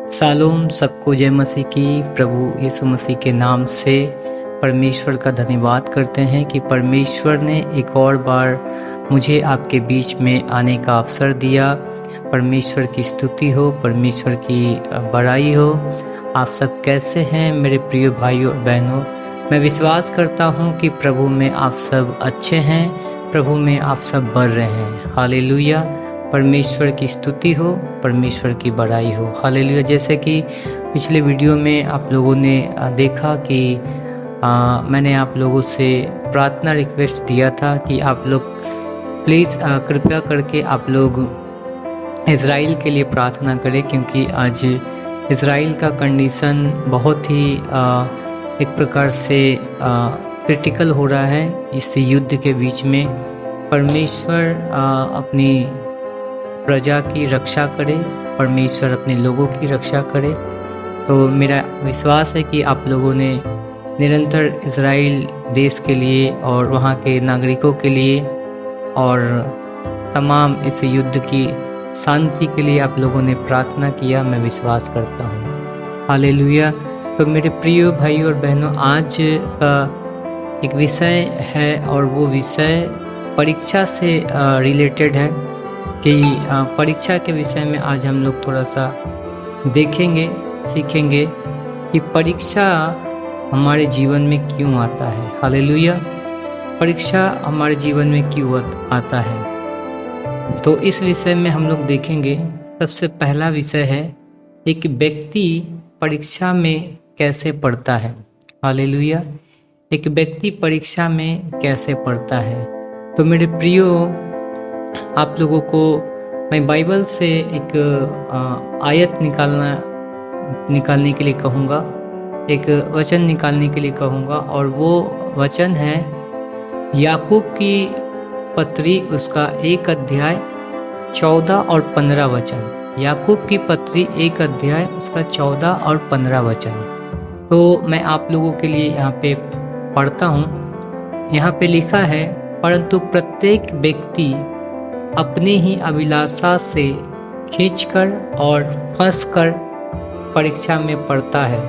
Shalom, सबको जय मसीह की। प्रभु यीशु मसीह के नाम से परमेश्वर का धन्यवाद करते हैं कि परमेश्वर ने एक और बार मुझे आपके बीच में आने का अवसर दिया। परमेश्वर की स्तुति हो, परमेश्वर की बड़ाई हो। आप सब कैसे हैं मेरे प्रिय भाइयों और बहनों? मैं विश्वास करता हूं कि प्रभु में आप सब अच्छे हैं, प्रभु में आप सब बढ़ रहे हैं। हालेलुया। परमेश्वर की स्तुति हो, परमेश्वर की बड़ाई हो। हालेलुया। जैसे कि पिछले वीडियो में आप लोगों ने देखा कि मैंने आप लोगों से प्रार्थना रिक्वेस्ट दिया था कि आप लोग प्लीज़ कृपया करके आप लोग इज़राइल के लिए प्रार्थना करें, क्योंकि आज इज़राइल का कंडीशन बहुत ही एक प्रकार से क्रिटिकल हो रहा है। इस युद्ध के बीच में परमेश्वर अपनी प्रजा की रक्षा करे, परमेश्वर अपने लोगों की रक्षा करे। तो मेरा विश्वास है कि आप लोगों ने निरंतर इज़राइल देश के लिए और वहाँ के नागरिकों के लिए और तमाम इस युद्ध की शांति के लिए आप लोगों ने प्रार्थना किया, मैं विश्वास करता हूँ। हालेलुया। तो मेरे प्रिय भाइयों और बहनों, आज का एक विषय है और वो विषय परीक्षा से रिलेटेड है कि परीक्षा के विषय में आज हम लोग थोड़ा सा देखेंगे, सीखेंगे कि परीक्षा हमारे जीवन में क्यों आता है। हालेलुया। परीक्षा हमारे जीवन में क्यों आता है, तो इस विषय में हम लोग देखेंगे। सबसे पहला विषय है, एक व्यक्ति परीक्षा में कैसे पढ़ता है। हालेलुया। एक व्यक्ति परीक्षा में कैसे पढ़ता है। तो मेरे प्रियो, आप लोगों को मैं बाइबल से एक आयत निकालने के लिए कहूँगा, एक वचन निकालने के लिए कहूँगा, और वो वचन है याकूब की पत्री, उसका 1 अध्याय 14 और 15 वचन। याकूब की पत्री 1 अध्याय उसका 14 और 15 वचन। तो मैं आप लोगों के लिए यहाँ पे पढ़ता हूँ। यहाँ पे लिखा है, परंतु प्रत्येक व्यक्ति अपनी ही अभिलाषा से खींचकर और फंसकर परीक्षा में पड़ता है।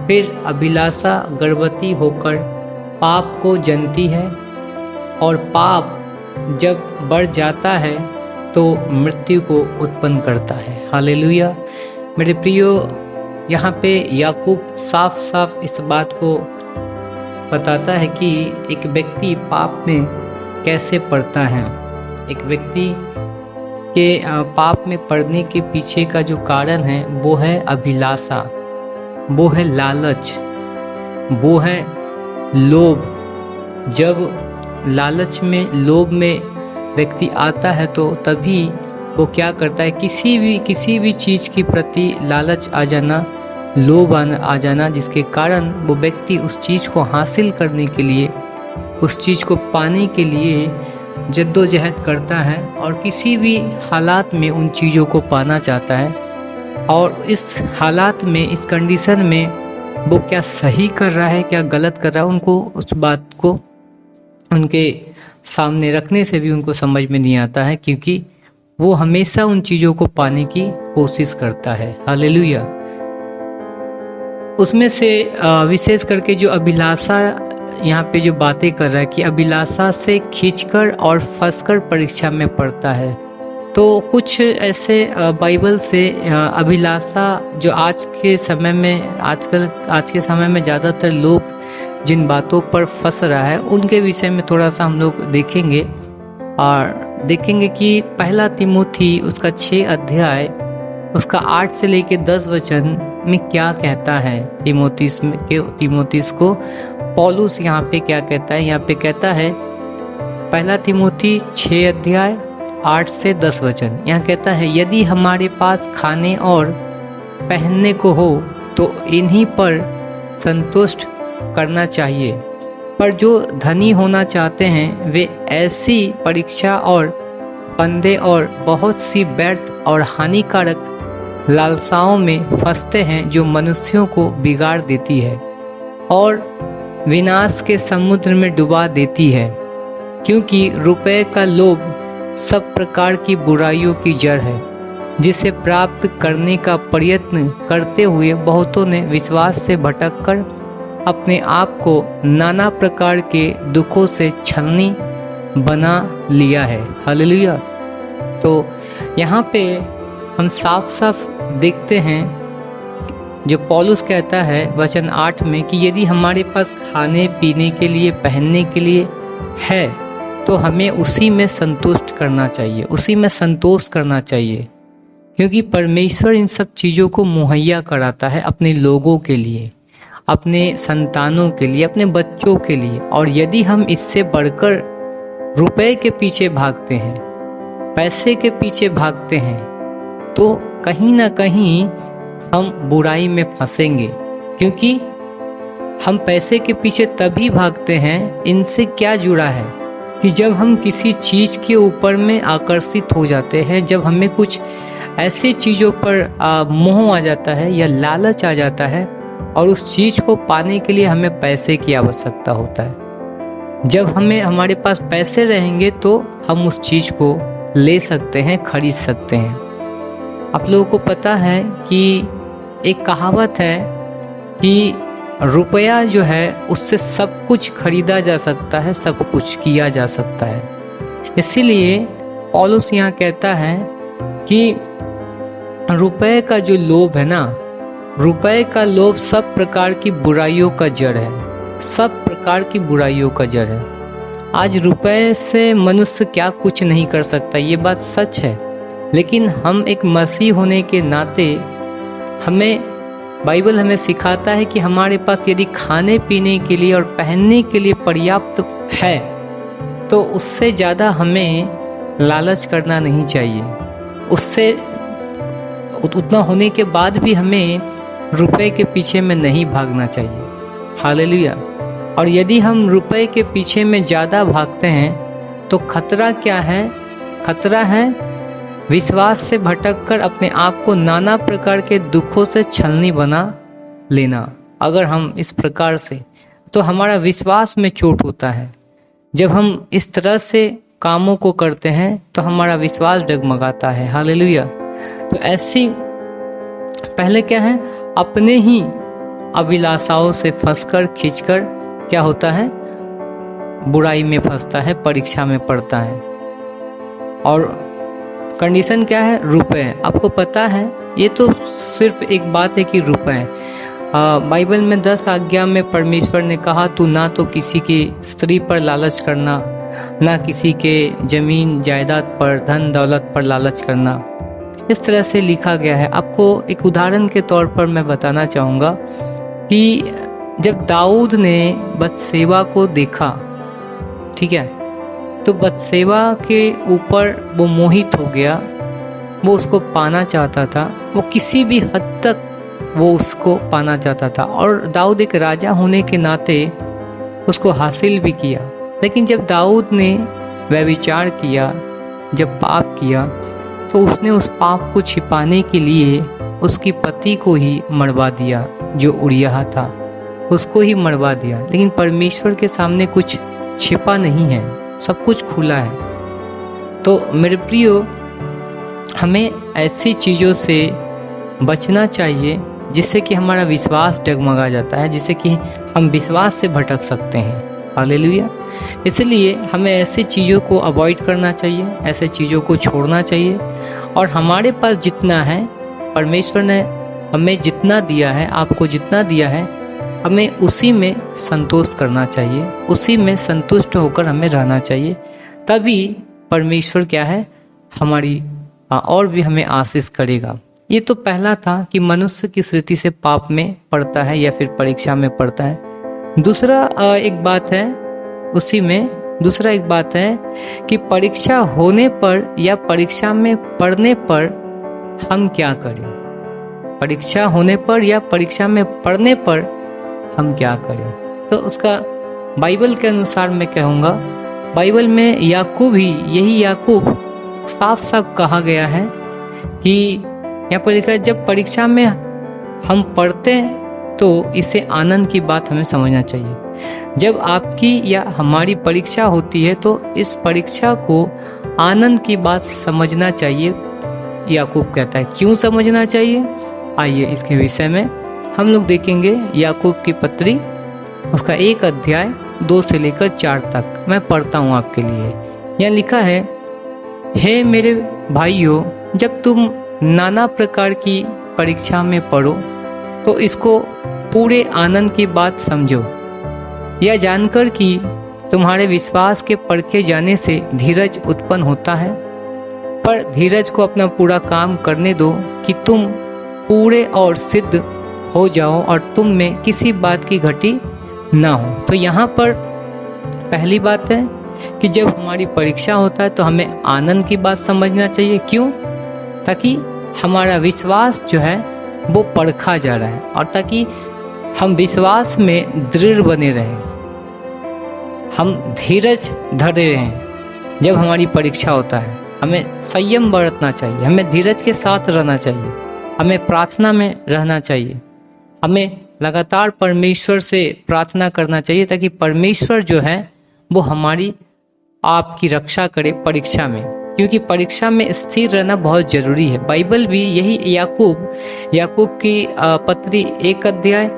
फिर अभिलाषा गर्भवती होकर पाप को जनती है, और पाप जब बढ़ जाता है तो मृत्यु को उत्पन्न करता है। हालेलुया। मेरे प्रियो, यहाँ पे याकूब साफ साफ इस बात को बताता है कि एक व्यक्ति पाप में कैसे पड़ता है। एक व्यक्ति के पाप में पड़ने के पीछे का जो कारण है वो है अभिलाषा, वो है लालच, वो है लोभ। जब लालच में, लोभ में व्यक्ति आता है तो तभी वो क्या करता है, किसी भी चीज़ के प्रति लालच आ जाना, लोभ आ जाना, जिसके कारण वो व्यक्ति उस चीज़ को हासिल करने के लिए, उस चीज़ को पाने के लिए जद्दोजहद करता है और किसी भी हालात में उन चीज़ों को पाना चाहता है। और इस हालात में, इस कंडीशन में वो क्या सही कर रहा है, क्या गलत कर रहा है, उनको उस बात को उनके सामने रखने से भी उनको समझ में नहीं आता है, क्योंकि वो हमेशा उन चीज़ों को पाने की कोशिश करता है। हालेलुया। उसमें से विशेष करके जो अभिलाषा यहाँ पे जो बातें कर रहा है कि अभिलाषा से खींचकर और फंसकर परीक्षा में पड़ता है, तो कुछ ऐसे बाइबल से अभिलाषा जो आज के समय में ज़्यादातर लोग जिन बातों पर फंस रहा है, उनके विषय में थोड़ा सा हम लोग देखेंगे। और देखेंगे कि पहला तीमुथी उसका 6 अध्याय उसका 8 से लेके 10 वचन में क्या कहता है। तीमुथियुस को पौलुस यहाँ पे क्या कहता है। यहाँ पे कहता है, पहला तीमुथी 6 अध्याय 8 से 10 वचन। यहाँ कहता है, यदि हमारे पास खाने और पहनने को हो तो इन्हीं पर संतुष्ट करना चाहिए, पर जो धनी होना चाहते हैं वे ऐसी परीक्षा और फंदे और बहुत सी व्यर्थ और हानिकारक लालसाओं में फंसते हैं, जो मनुष्यों को बिगाड़ देती है और विनाश के समुद्र में डुबा देती है। क्योंकि रुपए का लोभ सब प्रकार की बुराइयों की जड़ है, जिसे प्राप्त करने का प्रयत्न करते हुए बहुतों ने विश्वास से भटककर अपने आप को नाना प्रकार के दुखों से छलनी बना लिया है। हालेलुया। तो यहाँ पे हम साफ साफ देखते हैं जो पौलुस कहता है वचन 8 में कि यदि हमारे पास खाने पीने के लिए, पहनने के लिए है तो हमें उसी में संतुष्ट करना चाहिए, उसी में संतोष करना चाहिए, क्योंकि परमेश्वर इन सब चीज़ों को मुहैया कराता है अपने लोगों के लिए, अपने संतानों के लिए, अपने बच्चों के लिए। और यदि हम इससे बढ़कर रुपए के पीछे भागते हैं, पैसे के पीछे भागते हैं, तो कहीं ना कहीं हम बुराई में फंसेंगे। क्योंकि हम पैसे के पीछे तभी भागते हैं, इनसे क्या जुड़ा है कि जब हम किसी चीज़ के ऊपर में आकर्षित हो जाते हैं, जब हमें कुछ ऐसी चीज़ों पर मोह आ जाता है या लालच आ जाता है और उस चीज़ को पाने के लिए हमें पैसे की आवश्यकता होता है। जब हमारे पास पैसे रहेंगे तो हम उस चीज़ को ले सकते हैं, खरीद सकते हैं। आप लोगों को पता है कि एक कहावत है कि रुपया जो है उससे सब कुछ खरीदा जा सकता है, सब कुछ किया जा सकता है। इसीलिए पौलुस यहाँ कहता है कि रुपए का जो लोभ है ना, रुपए का लोभ सब प्रकार की बुराइयों का जड़ है, सब प्रकार की बुराइयों का जड़ है। आज रुपए से मनुष्य क्या कुछ नहीं कर सकता, ये बात सच है। लेकिन हम एक मसीह होने के नाते बाइबल हमें सिखाता है कि हमारे पास यदि खाने पीने के लिए और पहनने के लिए पर्याप्त है तो उससे ज़्यादा हमें लालच करना नहीं चाहिए। उससे उतना होने के बाद भी हमें रुपए के पीछे में नहीं भागना चाहिए। हालेलुया। और यदि हम रुपए के पीछे में ज़्यादा भागते हैं तो खतरा क्या है? खतरा है विश्वास से भटककर अपने आप को नाना प्रकार के दुखों से छलनी बना लेना। अगर हम इस प्रकार से, तो हमारा विश्वास में चोट होता है। जब हम इस तरह से कामों को करते हैं तो हमारा विश्वास डगमगाता है। हालेलुया। तो ऐसी पहले क्या है, अपने ही अभिलाषाओं से फंसकर खींचकर क्या होता है, बुराई में फंसता है, परीक्षा में पड़ता है। और कंडीशन क्या है? रुपए। आपको पता है ये तो सिर्फ एक बात है कि रुपए। बाइबल में 10 आज्ञा में परमेश्वर ने कहा तू ना तो किसी की स्त्री पर लालच करना, ना किसी के जमीन जायदाद पर, धन दौलत पर लालच करना। इस तरह से लिखा गया है। आपको एक उदाहरण के तौर पर मैं बताना चाहूँगा कि जब दाऊद ने बतसेबा को देखा, ठीक है, तो बतसेबा के ऊपर वो मोहित हो गया, वो उसको पाना चाहता था, वो किसी भी हद तक वो उसको पाना चाहता था। और दाऊद एक राजा होने के नाते उसको हासिल भी किया। लेकिन जब दाऊद ने व्यभिचार किया, जब पाप किया, तो उसने उस पाप को छिपाने के लिए उसकी पति को ही मरवा दिया, जो उरिय्याह था, उसको ही मरवा दिया। लेकिन परमेश्वर के सामने कुछ छिपा नहीं है, सब कुछ खुला है। तो मेरे प्रियो, हमें ऐसी चीज़ों से बचना चाहिए जिससे कि हमारा विश्वास डगमगा जाता है, जिससे कि हम विश्वास से भटक सकते हैं। हालेलुया। इसलिए हमें ऐसी चीज़ों को अवॉइड करना चाहिए, ऐसे चीज़ों को छोड़ना चाहिए। और हमारे पास जितना है, परमेश्वर ने हमें जितना दिया है, आपको जितना दिया है, हमें उसी में संतोष करना चाहिए, उसी में संतुष्ट होकर हमें रहना चाहिए। तभी परमेश्वर क्या है, हमारी और भी हमें आशीष करेगा। ये तो पहला था कि मनुष्य किस रीति से पाप में पड़ता है या फिर परीक्षा में पड़ता है। दूसरा एक बात है, उसी में दूसरा एक बात है कि परीक्षा होने पर या परीक्षा में पढ़ने पर हम क्या करें। परीक्षा होने पर या परीक्षा में पढ़ने पर हम क्या करें, तो उसका बाइबल के अनुसार मैं कहूँगा, बाइबल में याकूब ही, यही याकूब साफ साफ कहा गया है कि यहाँ पर लिखा है, जब परीक्षा में हम पढ़ते हैं तो इसे आनंद की बात हमें समझना चाहिए। जब आपकी या हमारी परीक्षा होती है तो इस परीक्षा को आनंद की बात समझना चाहिए। याकूब कहता है। क्यों समझना चाहिए? आइए इसके विषय में हम लोग देखेंगे। याकूब की पत्री उसका 1 अध्याय 2 से लेकर 4 तक मैं पढ़ता हूँ आपके लिए। यहाँ लिखा है, हे मेरे भाइयों, जब तुम नाना प्रकार की परीक्षा में पढ़ो तो इसको पूरे आनंद की बात समझो, यह जानकर कि तुम्हारे विश्वास के परखे जाने से धीरज उत्पन्न होता है। पर धीरज को अपना पूरा काम करने दो कि तुम पूरे और सिद्ध हो जाओ और तुम में किसी बात की घटी ना हो। तो यहाँ पर पहली बात है कि जब हमारी परीक्षा होता है तो हमें आनंद की बात समझना चाहिए। क्यों? ताकि हमारा विश्वास जो है वो परखा जा रहा है और ताकि हम विश्वास में दृढ़ बने रहें, हम धीरज धरे रहें। जब हमारी परीक्षा होता है हमें संयम बरतना चाहिए, हमें धीरज के साथ रहना चाहिए, हमें प्रार्थना में रहना चाहिए, हमें लगातार परमेश्वर से प्रार्थना करना चाहिए ताकि परमेश्वर जो है वो हमारी आपकी रक्षा करे परीक्षा में, क्योंकि परीक्षा में स्थिर रहना बहुत जरूरी है। बाइबल भी यही याकूब की पत्री 1 अध्याय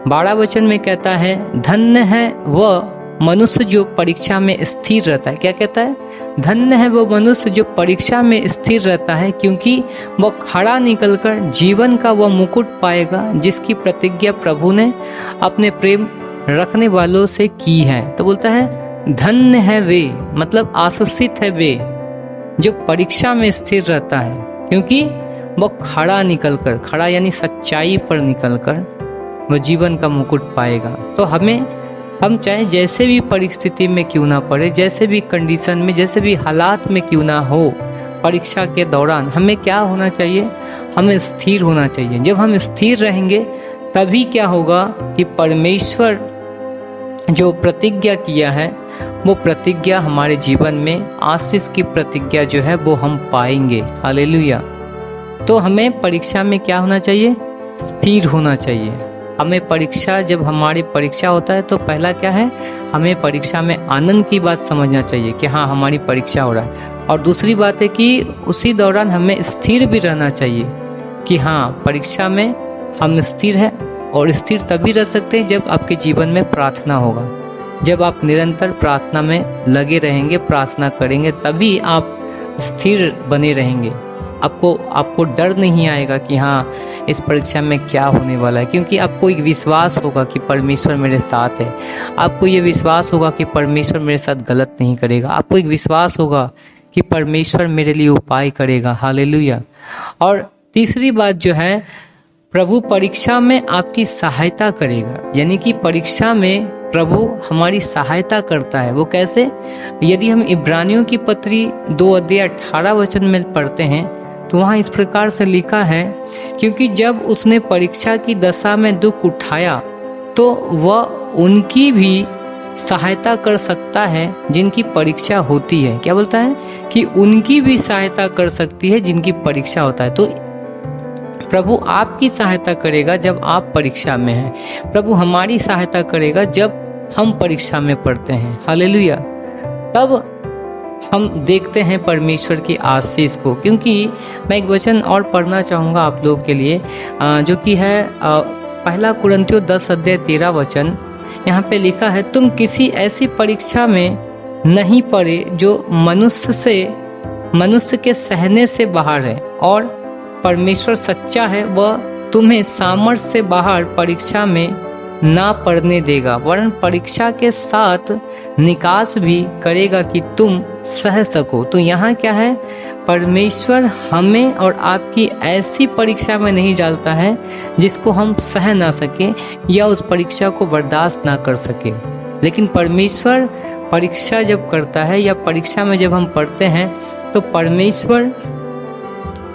12 वचन में कहता है, धन्य है वह मनुष्य जो परीक्षा में स्थिर रहता है। क्या कहता है? धन्य है वो मनुष्य जो परीक्षा में स्थिर रहता है, क्योंकि वह खड़ा निकलकर जीवन का वह मुकुट पाएगा जिसकी प्रतिज्ञा प्रभु ने अपने प्रेम रखने वालों से की है। तो बोलता है धन्य है वे, मतलब आशीषित है वे जो परीक्षा में स्थिर रहता है, क्योंकि वह खड़ा निकलकर, खड़ा यानी सच्चाई पर निकलकर वह जीवन का मुकुट पाएगा। तो हम चाहे जैसे भी परिस्थिति में क्यों ना पड़े, जैसे भी कंडीशन में, जैसे भी हालात में क्यों ना हो, परीक्षा के दौरान हमें क्या होना चाहिए? हमें स्थिर होना चाहिए। जब हम स्थिर रहेंगे तभी क्या होगा कि परमेश्वर जो प्रतिज्ञा किया है वो प्रतिज्ञा हमारे जीवन में, आशीष की प्रतिज्ञा जो है वो हम पाएंगे। हालेलुया। तो हमें परीक्षा में क्या होना चाहिए? स्थिर होना चाहिए। हमें परीक्षा, जब हमारी परीक्षा होता है तो पहला क्या है? हमें परीक्षा में आनंद की बात समझना चाहिए कि हाँ हमारी परीक्षा हो रहा है। और दूसरी बात है कि उसी दौरान हमें स्थिर भी रहना चाहिए कि हाँ परीक्षा में हम स्थिर हैं। और स्थिर तभी रह सकते हैं जब आपके जीवन में प्रार्थना होगा, जब आप निरंतर प्रार्थना में लगे रहेंगे, प्रार्थना करेंगे, तभी आप स्थिर बने रहेंगे। आपको डर नहीं आएगा कि हाँ इस परीक्षा में क्या होने वाला है, क्योंकि आपको एक विश्वास होगा कि परमेश्वर मेरे साथ है। आपको ये विश्वास होगा कि परमेश्वर मेरे साथ गलत नहीं करेगा। आपको एक विश्वास होगा कि परमेश्वर मेरे लिए उपाय करेगा। हालेलुया। और तीसरी बात जो है, प्रभु परीक्षा में आपकी सहायता करेगा, यानी कि परीक्षा में प्रभु हमारी सहायता करता है। वो कैसे? यदि हम इब्रानियों की पत्री 2 अध्याय 18 वचन में पढ़ते हैं तो वहाँ इस प्रकार से लिखा है, क्योंकि जब उसने परीक्षा की दशा में दुख उठाया तो वह उनकी भी सहायता कर सकता है जिनकी परीक्षा होती है। क्या बोलता है? कि उनकी भी सहायता कर सकती है जिनकी परीक्षा होता है। तो प्रभु आपकी सहायता करेगा जब आप परीक्षा में हैं। प्रभु हमारी सहायता करेगा जब हम परीक्षा में पढ़ते हैं। हालेलुया। तब हम देखते हैं परमेश्वर की आशीष को। क्योंकि मैं एक वचन और पढ़ना चाहूँगा आप लोगों के लिए, जो कि है 1 कुरिन्थियों 10 अध्याय 13 वचन। यहाँ पे लिखा है, तुम किसी ऐसी परीक्षा में नहीं पड़े जो मनुष्य के सहने से बाहर है, और परमेश्वर सच्चा है, वह तुम्हें सामर्थ्य से बाहर परीक्षा में ना पढ़ने देगा, वरन परीक्षा के साथ निकास भी करेगा कि तुम सह सको। तो यहाँ क्या है? परमेश्वर हमें और आपकी ऐसी परीक्षा में नहीं डालता है जिसको हम सह ना सके या उस परीक्षा को बर्दाश्त ना कर सके। लेकिन परमेश्वर परीक्षा जब करता है या परीक्षा में जब हम पढ़ते हैं तो परमेश्वर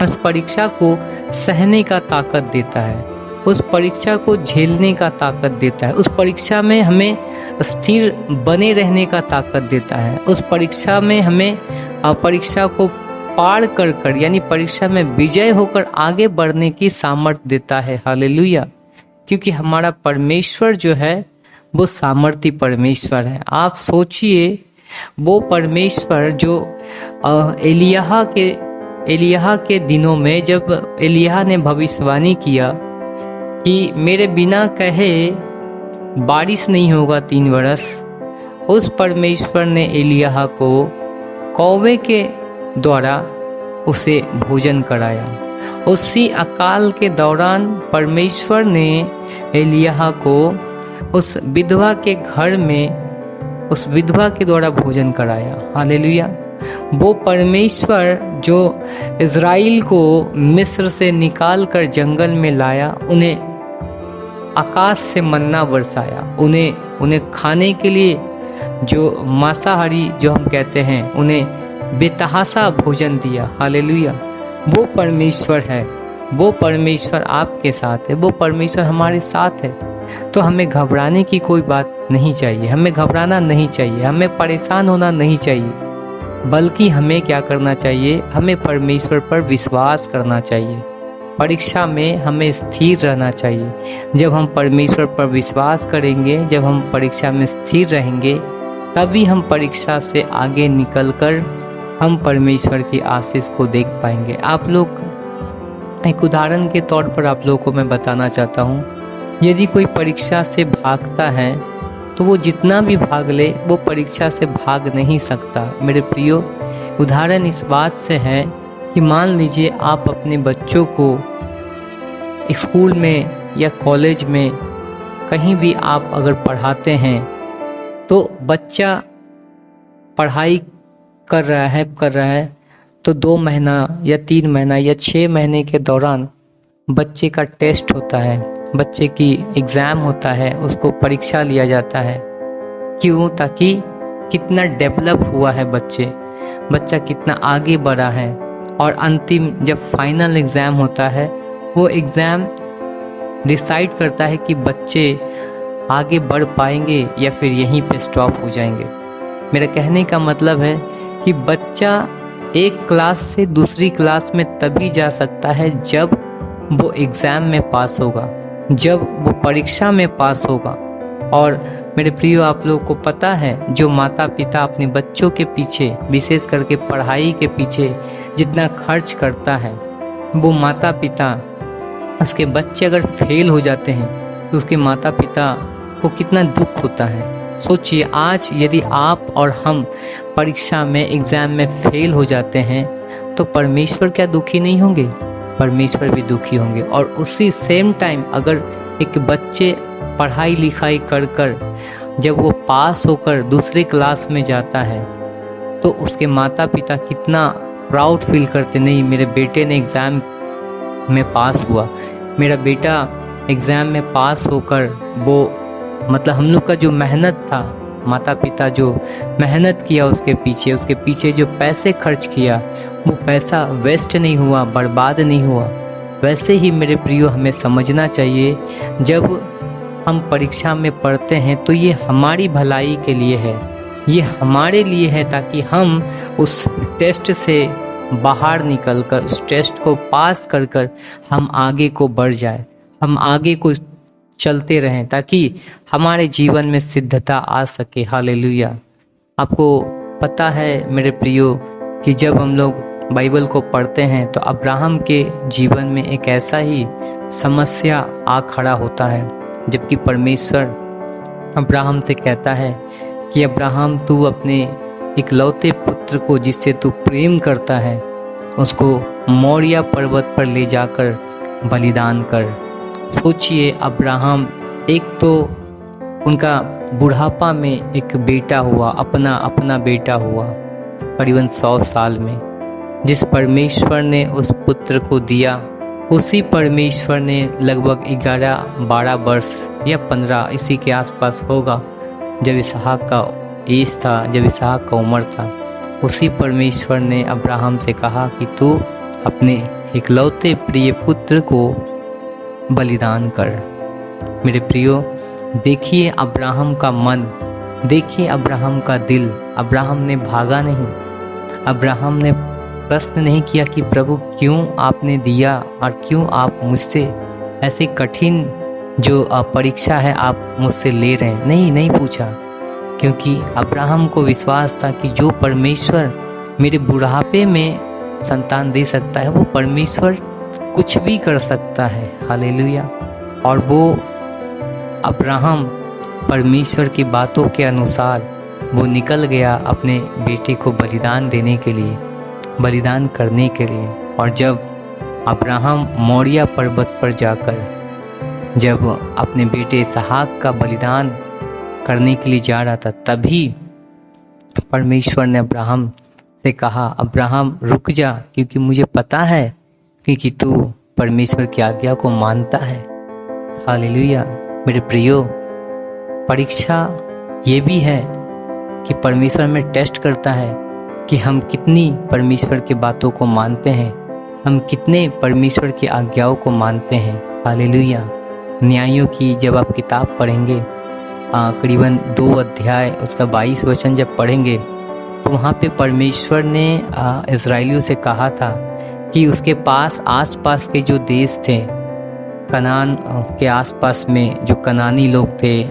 उस परीक्षा को सहने का ताकत देता है, उस परीक्षा को झेलने का ताकत देता है, उस परीक्षा में हमें स्थिर बने रहने का ताकत देता है, उस परीक्षा में हमें परीक्षा को पार कर यानी परीक्षा में विजय होकर आगे बढ़ने की सामर्थ्य देता है। हालेलुया। क्योंकि हमारा परमेश्वर जो है वो सामर्थी परमेश्वर है। आप सोचिए, वो परमेश्वर जो एलिय्याह के एलिय्याह के दिनों में जब एलिय्याह ने भविष्यवाणी किया कि मेरे बिना कहे बारिश नहीं होगा 3 बरस, उस परमेश्वर ने एलिय्याह को कौवे के द्वारा उसे भोजन कराया। उसी अकाल के दौरान परमेश्वर ने एलिय्याह को उस विधवा के घर में उस विधवा के द्वारा भोजन कराया। हालेलुया। वो परमेश्वर जो इज़राइल को मिस्र से निकाल कर जंगल में लाया, उन्हें आकाश से मन्ना बरसाया, उन्हें खाने के लिए जो मांसाहारी जो हम कहते हैं, उन्हें बेतहाशा भोजन दिया। हालेलुया। वो परमेश्वर है, वो परमेश्वर आपके साथ है, वो परमेश्वर हमारे साथ है। तो हमें घबराने की कोई बात नहीं चाहिए, हमें घबराना नहीं चाहिए, हमें परेशान होना नहीं चाहिए, बल्कि हमें क्या करना चाहिए, हमें परमेश्वर पर विश्वास करना चाहिए। परीक्षा में हमें स्थिर रहना चाहिए। जब हम परमेश्वर पर विश्वास करेंगे, जब हम परीक्षा में स्थिर रहेंगे, तभी हम परीक्षा से आगे निकलकर हम परमेश्वर की आशीष को देख पाएंगे। आप लोग, एक उदाहरण के तौर पर आप लोगों को मैं बताना चाहता हूँ, यदि कोई परीक्षा से भागता है तो वो जितना भी भाग ले, वो परीक्षा से भाग नहीं सकता। मेरे प्रियो, उदाहरण इस बात से है कि मान लीजिए आप अपने बच्चों को स्कूल में या कॉलेज में कहीं भी आप अगर पढ़ाते हैं, तो बच्चा पढ़ाई कर रहा है तो 2 महीना या 3 महीना या 6 महीने के दौरान बच्चे का टेस्ट होता है, बच्चे की एग्ज़ाम होता है, उसको परीक्षा लिया जाता है। क्यों? ताकि कितना डेवलप हुआ है बच्चा कितना आगे बढ़ा है। और अंतिम जब फाइनल एग्ज़ाम होता है, वो एग्ज़ाम डिसाइड करता है कि बच्चे आगे बढ़ पाएंगे या फिर यहीं पे स्टॉप हो जाएंगे। मेरा कहने का मतलब है कि बच्चा एक क्लास से दूसरी क्लास में तभी जा सकता है जब वो एग्ज़ाम में पास होगा, जब वो परीक्षा में पास होगा। और मेरे प्रियो, आप लोगों को पता है, जो माता पिता अपने बच्चों के पीछे, विशेष करके पढ़ाई के पीछे जितना खर्च करता है, वो माता पिता, उसके बच्चे अगर फेल हो जाते हैं तो उसके माता पिता को कितना दुख होता है। सोचिए, आज यदि आप और हम परीक्षा में, एग्ज़ाम में फेल हो जाते हैं तो परमेश्वर क्या दुखी नहीं होंगे? परमेश्वर भी दुखी होंगे। और उसी सेम टाइम अगर एक बच्चे पढ़ाई लिखाई कर जब वो पास होकर दूसरे क्लास में जाता है, तो उसके माता पिता कितना प्राउड फील करते, नहीं मेरे बेटे ने एग्ज़ाम में पास हुआ, मेरा बेटा एग्ज़ाम में पास होकर वो, मतलब हम लोग का जो मेहनत था, माता पिता जो मेहनत किया उसके पीछे जो पैसे खर्च किया, वो पैसा वेस्ट नहीं हुआ, बर्बाद नहीं हुआ। वैसे ही मेरे प्रियो, हमें समझना चाहिए, जब हम परीक्षा में पढ़ते हैं तो ये हमारी भलाई के लिए है, ये हमारे लिए है, ताकि हम उस टेस्ट से बाहर निकलकर, उस टेस्ट को पास कर हम आगे को बढ़ जाए, हम आगे को चलते रहें, ताकि हमारे जीवन में सिद्धता आ सके। हालेलुया। आपको पता है मेरे प्रियो कि जब हम लोग बाइबल को पढ़ते हैं तो अब्राहम के जीवन में एक ऐसा ही समस्या आ खड़ा होता है, जबकि परमेश्वर अब्राहम से कहता है कि अब्राहम, तू अपने इकलौते पुत्र को जिससे तू प्रेम करता है, उसको मोरिया पर्वत पर ले जाकर बलिदान कर। सोचिए, अब्राहम, एक तो उनका बुढ़ापा में एक बेटा हुआ, अपना बेटा हुआ करीबन 100 साल में, जिस परमेश्वर ने उस पुत्र को दिया, उसी परमेश्वर ने लगभग 11-12 वर्ष या 15 इसी के आसपास होगा, जब इसहाक का एज था, जब इसहाक का उम्र था, उसी परमेश्वर ने अब्राहम से कहा कि तू अपने इकलौते प्रिय पुत्र को बलिदान कर। मेरे प्रियो, देखिए अब्राहम का मन, देखिए अब्राहम का दिल। अब्राहम ने भागा नहीं, अब्राहम ने प्रश्न नहीं किया कि प्रभु क्यों आपने दिया और क्यों आप मुझसे ऐसे कठिन जो परीक्षा है आप मुझसे ले रहे हैं। नहीं पूछा, क्योंकि अब्राहम को विश्वास था कि जो परमेश्वर मेरे बुढ़ापे में संतान दे सकता है, वो परमेश्वर कुछ भी कर सकता है। हालेलुया। और वो अब्राहम परमेश्वर की बातों के अनुसार वो निकल गया अपने बेटे को बलिदान देने के लिए, बलिदान करने के लिए। और जब अब्राहम मोरिया पर्वत पर जाकर जब अपने बेटे इसहाक का बलिदान करने के लिए जा रहा था, तभी परमेश्वर ने अब्राहम से कहा, अब्राहम रुक जा, क्योंकि मुझे पता है क्योंकि तू परमेश्वर की आज्ञा को मानता है। हालेलुया। मेरे प्रियो, परीक्षा ये भी है कि परमेश्वर में टेस्ट करता है कि हम कितनी परमेश्वर की बातों को मानते हैं, हम कितने परमेश्वर की आज्ञाओं को मानते हैं। हालेलुया। न्यायों की जब आप किताब पढ़ेंगे, करीबन 2 अध्याय उसका 22 वचन जब पढ़ेंगे, तो वहाँ पे परमेश्वर ने इज़राइलियों से कहा था कि उसके पास आसपास के जो देश थे, कनान के आसपास में जो कनानी लोग थे,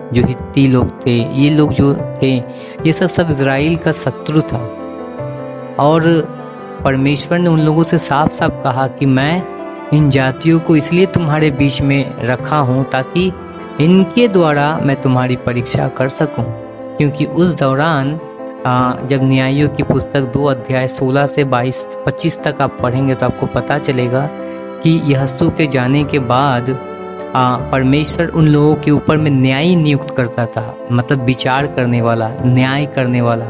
जो हित्ती लोग थे, ये लोग जो थे, ये सब इज़राइल का शत्रु था। और परमेश्वर ने उन लोगों से साफ साफ कहा कि मैं इन जातियों को इसलिए तुम्हारे बीच में रखा हूँ ताकि इनके द्वारा मैं तुम्हारी परीक्षा कर सकूँ। क्योंकि उस दौरान जब न्यायों की पुस्तक 2 अध्याय 16 से 22-25 तक आप पढ़ेंगे तो आपको पता चलेगा कि यहोशू के जाने के बाद परमेश्वर उन लोगों के ऊपर में न्याय नियुक्त करता था, मतलब विचार करने वाला, न्याय करने वाला,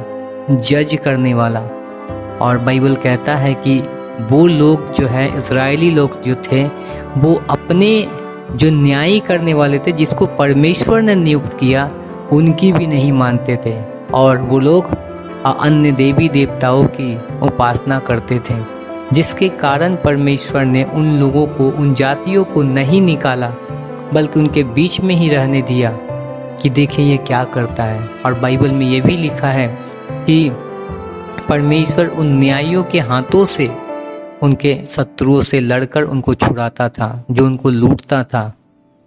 जज करने वाला। और बाइबल कहता है कि वो लोग जो है, इज़राइली लोग जो थे, वो अपने जो न्याय करने वाले थे, जिसको परमेश्वर ने नियुक्त किया, उनकी भी नहीं मानते थे। और वो लोग अन्य देवी देवताओं की उपासना करते थे, जिसके कारण परमेश्वर ने उन लोगों को, उन जातियों को नहीं निकाला, बल्कि उनके बीच में ही रहने दिया कि देखें ये क्या करता है। और बाइबल में ये भी लिखा है कि परमेश्वर उन न्यायियों के हाथों से उनके शत्रुओं से लड़कर उनको छुड़ाता था, जो उनको लूटता था,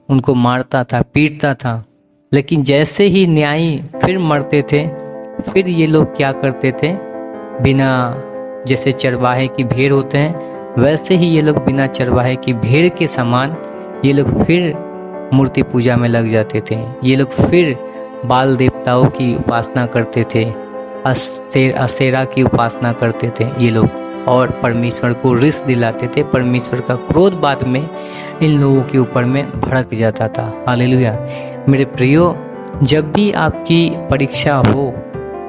उनको मारता था, पीटता था। लेकिन जैसे ही न्यायी फिर मरते थे, फिर ये लोग क्या करते थे, बिना, जैसे चरवाहे की भेड़ होते हैं, वैसे ही ये लोग बिना चरवाहे की भेड़ के समान ये लोग फिर मूर्ति पूजा में लग जाते थे। ये लोग फिर बाल देवताओं की उपासना करते थे, असेरा की उपासना करते थे ये लोग, और परमेश्वर को रिस दिलाते थे। परमेश्वर का क्रोध बाद में इन लोगों के ऊपर में भड़क जाता था। हालेलुया। मेरे प्रियो, जब भी आपकी परीक्षा हो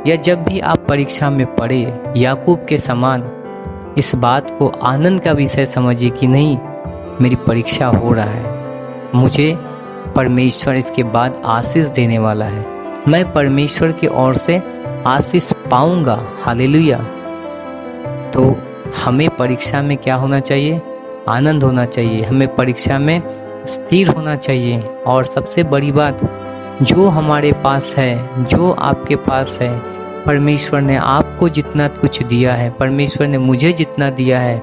या जब भी आप परीक्षा में पढ़े, याकूब के समान इस बात को आनंद का विषय समझिए कि नहीं, मेरी परीक्षा हो रहा है, मुझे परमेश्वर इसके बाद आशीष देने वाला है, मैं परमेश्वर की ओर से आशीष पाऊंगा। हालेलुया। तो हमें परीक्षा में क्या होना चाहिए? आनंद होना चाहिए। हमें परीक्षा में स्थिर होना चाहिए। और सबसे बड़ी बात, जो हमारे पास है, जो आपके पास है, परमेश्वर ने आपको जितना कुछ दिया है, परमेश्वर ने मुझे जितना दिया है,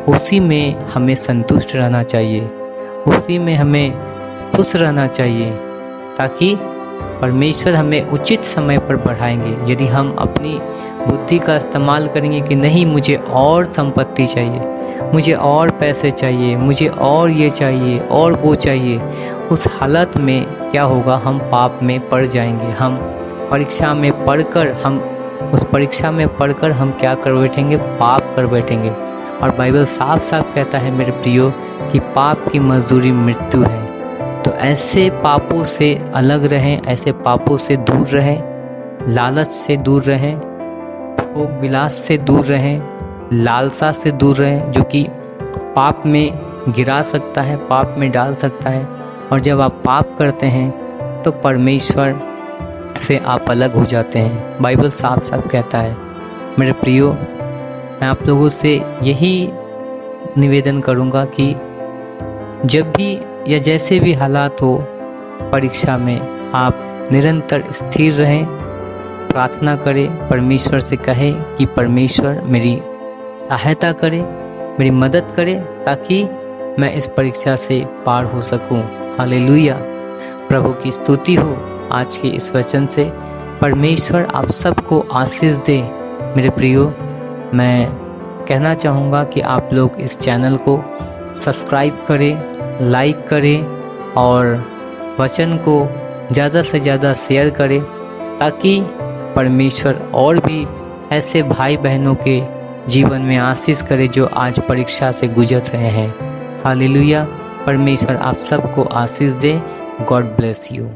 उसी में हमें संतुष्ट रहना चाहिए, उसी में हमें खुश रहना चाहिए, ताकि परमेश्वर हमें उचित समय पर बढ़ाएंगे। यदि हम अपनी बुद्धि का इस्तेमाल करेंगे कि नहीं, मुझे और संपत्ति चाहिए, मुझे और पैसे चाहिए, मुझे और ये चाहिए और वो चाहिए, उस हालत में क्या होगा? हम पाप में पड़ जाएंगे। हम परीक्षा में पढ़कर हम क्या कर बैठेंगे? पाप कर बैठेंगे। और बाइबल साफ साफ कहता है मेरे प्रियो कि पाप की मजदूरी मृत्यु है। तो ऐसे पापों से अलग रहें, ऐसे पापों से दूर रहें, लालच से दूर रहें, भोग विलास से दूर रहें, लालसा से दूर रहें, जो कि पाप में गिरा सकता है, पाप में डाल सकता है। और जब आप पाप करते हैं तो परमेश्वर से आप अलग हो जाते हैं। बाइबल साफ साफ कहता है। मेरे प्रियो, मैं आप लोगों से यही निवेदन करूँगा कि जब भी या जैसे भी हालात हो, परीक्षा में आप निरंतर स्थिर रहें, प्रार्थना करें, परमेश्वर से कहें कि परमेश्वर मेरी सहायता करे, मेरी मदद करे, ताकि मैं इस परीक्षा से पार हो सकूं। हालेलुया। प्रभु की स्तुति हो आज के इस वचन से। परमेश्वर आप सबको आशीष दे। मेरे प्रियो, मैं कहना चाहूँगा कि आप लोग इस चैनल को सब्सक्राइब करें, लाइक करें और वचन को ज़्यादा से ज़्यादा शेयर करें, ताकि परमेश्वर और भी ऐसे भाई बहनों के जीवन में आशीष करे जो आज परीक्षा से गुजर रहे हैं। हालेलुया। परमेश्वर आप सबको आशीष दे। God bless you.